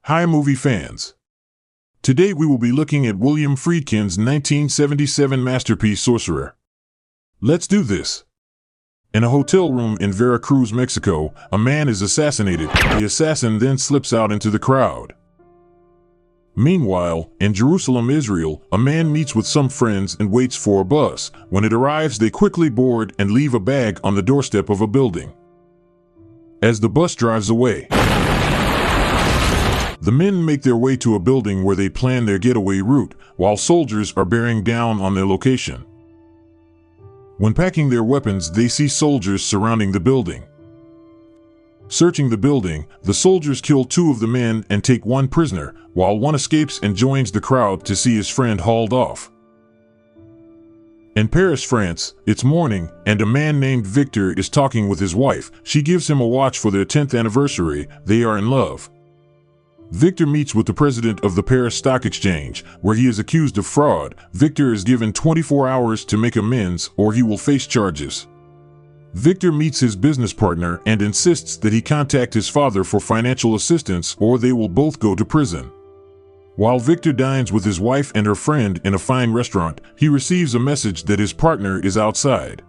Hi movie fans. Today we will be looking at William Friedkin's 1977 masterpiece Sorcerer. Let's do this. In a hotel room in Veracruz, Mexico, a man is assassinated. The assassin then slips out into the crowd. Meanwhile, in Jerusalem, Israel, a man meets with some friends and waits for a bus. When it arrives, they quickly board and leave a bag on the doorstep of a building. As the bus drives away, the men make their way to a building where they plan their getaway route, while soldiers are bearing down on their location. When packing their weapons, they see soldiers surrounding the building. Searching the building, the soldiers kill 2 of the men and take 1 prisoner, while one escapes and joins the crowd to see his friend hauled off. In Paris, France, it's morning, and a man named Victor is talking with his wife. She gives him a watch for their 10th anniversary. They are in love. Victor meets with the president of the Paris Stock Exchange, where he is accused of fraud. Victor is given 24 hours to make amends, or he will face charges. Victor meets his business partner and insists that he contact his father for financial assistance, or they will both go to prison. While Victor dines with his wife and her friend in a fine restaurant, he receives a message that his partner is outside.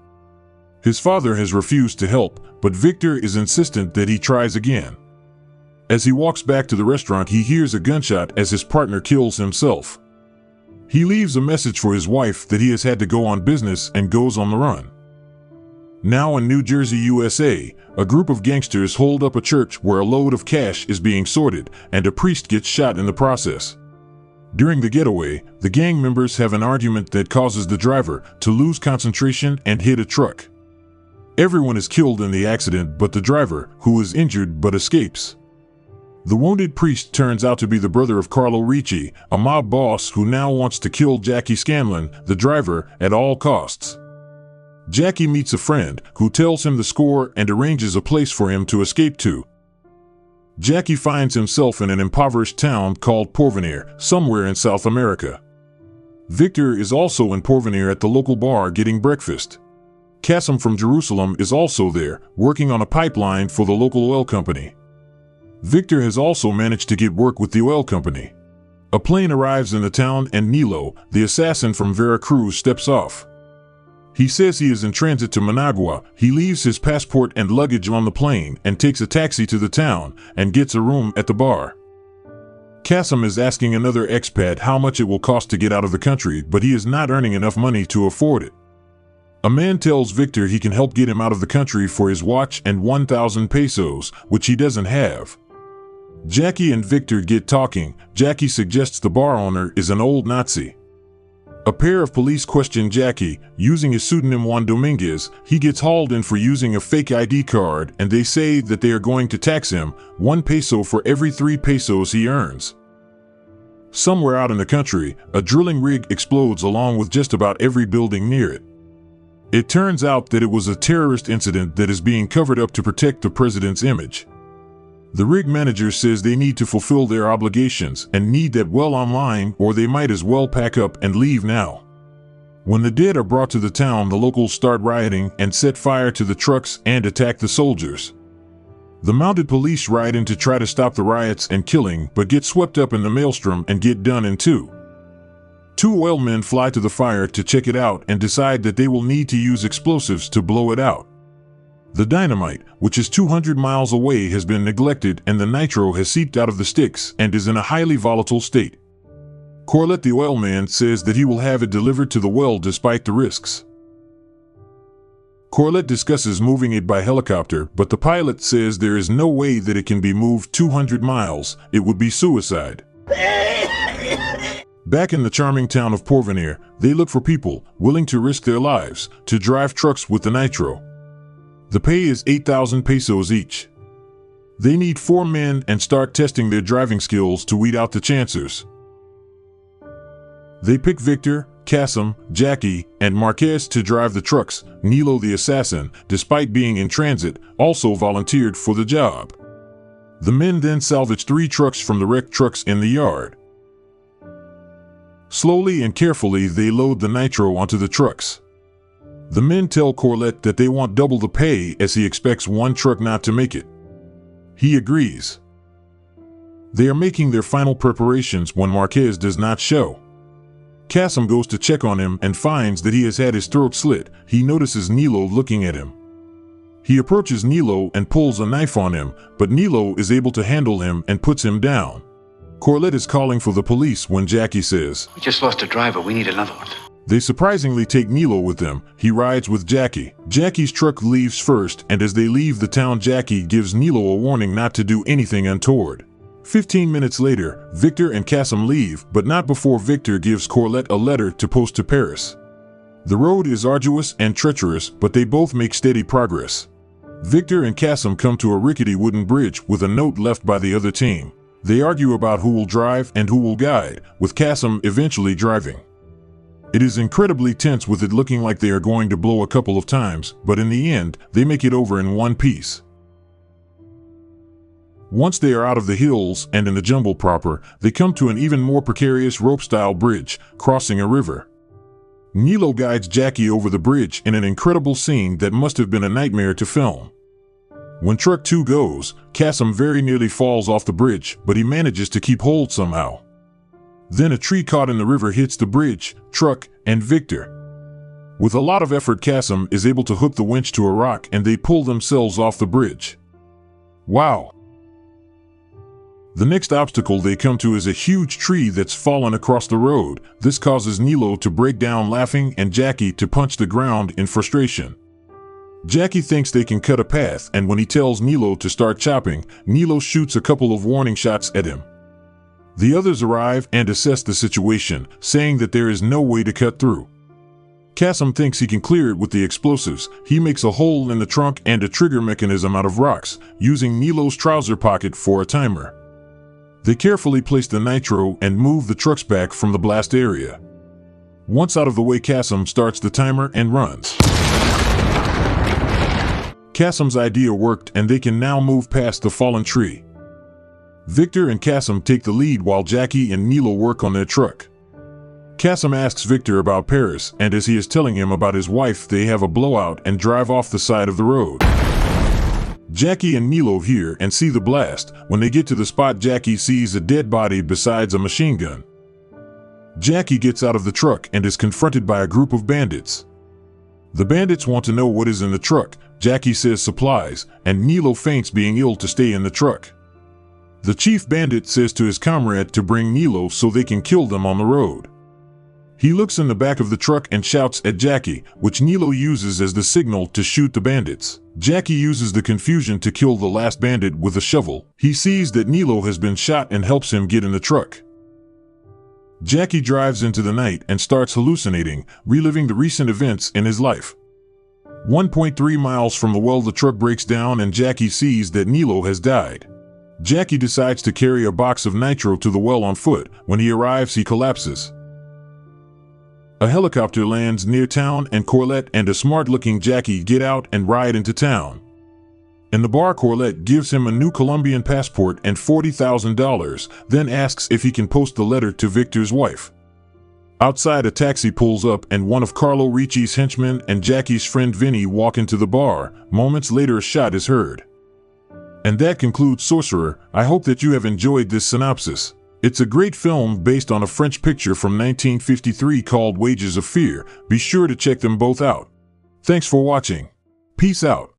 His father has refused to help, but Victor is insistent that he tries again. As he walks back to the restaurant, he hears a gunshot as his partner kills himself. He leaves a message for his wife that he has had to go on business and goes on the run. Now in New Jersey, USA, a group of gangsters hold up a church where a load of cash is being sorted, and a priest gets shot in the process. During the getaway, the gang members have an argument that causes the driver to lose concentration and hit a truck. Everyone is killed in the accident but the driver, who is injured but escapes. The wounded priest turns out to be the brother of Carlo Ricci, a mob boss who now wants to kill Jackie Scanlon, the driver, at all costs. Jackie meets a friend who tells him the score and arranges a place for him to escape to. Jackie finds himself in an impoverished town called Porvenir, somewhere in South America. Victor is also in Porvenir at the local bar getting breakfast. Kasim from Jerusalem is also there, working on a pipeline for the local oil company. Victor has also managed to get work with the oil company. A plane arrives in the town and Nilo, the assassin from Veracruz, steps off. He says he is in transit to Managua. He leaves his passport and luggage on the plane and takes a taxi to the town and gets a room at the bar. Kasim is asking another expat how much it will cost to get out of the country, but he is not earning enough money to afford it. A man tells Victor he can help get him out of the country for his watch and 1,000 pesos, which he doesn't have. Jackie and Victor get talking. Jackie suggests the bar owner is an old Nazi. A pair of police question Jackie, using his pseudonym Juan Dominguez. He gets hauled in for using a fake ID card, and they say that they are going to tax him 1 peso for every 3 pesos he earns. Somewhere out in the country, a drilling rig explodes along with just about every building near it. It turns out that it was a terrorist incident that is being covered up to protect the president's image. The rig manager says they need to fulfill their obligations and need that well online, or they might as well pack up and leave now. When the dead are brought to the town, the locals start rioting and set fire to the trucks and attack the soldiers. The mounted police ride in to try to stop the riots and killing, but get swept up in the maelstrom and get done in 2. 2 oil men fly to the fire to check it out and decide that they will need to use explosives to blow it out. The dynamite, which is 200 miles away, has been neglected, and the nitro has seeped out of the sticks and is in a highly volatile state. Corlett the oil man says that he will have it delivered to the well despite the risks. Corlett discusses moving it by helicopter, but the pilot says there is no way that it can be moved 200 miles, it would be suicide. Back in the charming town of Porvenir, they look for people willing to risk their lives to drive trucks with the nitro. The pay is 8,000 pesos each. They need 4 men and start testing their driving skills to weed out the chancers. They pick Victor, Kasim, Jackie, and Marquez to drive the trucks. Nilo the assassin, despite being in transit, also volunteered for the job. The men then salvage 3 trucks from the wrecked trucks in the yard. Slowly and carefully they load the nitro onto the trucks. The men tell Corlett that they want double the pay as he expects 1 truck not to make it. He agrees. They are making their final preparations when Marquez does not show. Kasim goes to check on him and finds that he has had his throat slit. He notices Nilo looking at him. He approaches Nilo and pulls a knife on him, but Nilo is able to handle him and puts him down. Corlett is calling for the police when Jackie says, "We just lost a driver, we need another one." They surprisingly take Nilo with them. He rides with Jackie. Jackie's truck leaves first, and as they leave the town, Jackie gives Nilo a warning not to do anything untoward. 15 minutes later, Victor and Kasim leave, but not before Victor gives Corlett a letter to post to Paris. The road is arduous and treacherous, but they both make steady progress. Victor and Kasim come to a rickety wooden bridge with a note left by the other team. They argue about who will drive and who will guide, with Kasim eventually driving. It is incredibly tense, with it looking like they are going to blow a couple of times, but in the end, they make it over in one piece. Once they are out of the hills and in the jungle proper, they come to an even more precarious rope-style bridge, crossing a river. Nilo guides Jackie over the bridge in an incredible scene that must have been a nightmare to film. When truck 2 goes, Kasim very nearly falls off the bridge, but he manages to keep hold somehow. Then a tree caught in the river hits the bridge, truck, and Victor. With a lot of effort, Kasim is able to hook the winch to a rock and they pull themselves off the bridge. Wow! The next obstacle they come to is a huge tree that's fallen across the road. This causes Nilo to break down laughing and Jackie to punch the ground in frustration. Jackie thinks they can cut a path, and when he tells Nilo to start chopping, Nilo shoots a couple of warning shots at him. The others arrive and assess the situation, saying that there is no way to cut through. Kasim thinks he can clear it with the explosives. He makes a hole in the trunk and a trigger mechanism out of rocks, using Nilo's trouser pocket for a timer. They carefully place the nitro and move the trucks back from the blast area. Once out of the way, Kasim starts the timer and runs. Kasim's idea worked, and they can now move past the fallen tree. Victor and Kasim take the lead while Jackie and Nilo work on their truck. Kasim asks Victor about Paris, and as he is telling him about his wife, they have a blowout and drive off the side of the road. Jackie and Nilo hear and see the blast. When they get to the spot, Jackie sees a dead body besides a machine gun. Jackie gets out of the truck and is confronted by a group of bandits. The bandits want to know what is in the truck. Jackie says supplies, and Nilo faints, being ill to stay in the truck. The chief bandit says to his comrade to bring Nilo so they can kill them on the road. He looks in the back of the truck and shouts at Jackie, which Nilo uses as the signal to shoot the bandits. Jackie uses the confusion to kill the last bandit with a shovel. He sees that Nilo has been shot and helps him get in the truck. Jackie drives into the night and starts hallucinating, reliving the recent events in his life. 1.3 miles from the well, the truck breaks down and Jackie sees that Nilo has died. Jackie decides to carry a box of nitro to the well on foot. When he arrives, he collapses. A helicopter lands near town and Corlett and a smart-looking Jackie get out and ride into town. In the bar, Corlett gives him a new Colombian passport and $40,000, then asks if he can post the letter to Victor's wife. Outside, a taxi pulls up and one of Carlo Ricci's henchmen and Jackie's friend Vinny walk into the bar. Moments later, a shot is heard. And that concludes Sorcerer. I hope that you have enjoyed this synopsis. It's a great film based on a French picture from 1953 called Wages of Fear. Be sure to check them both out. Thanks for watching. Peace out.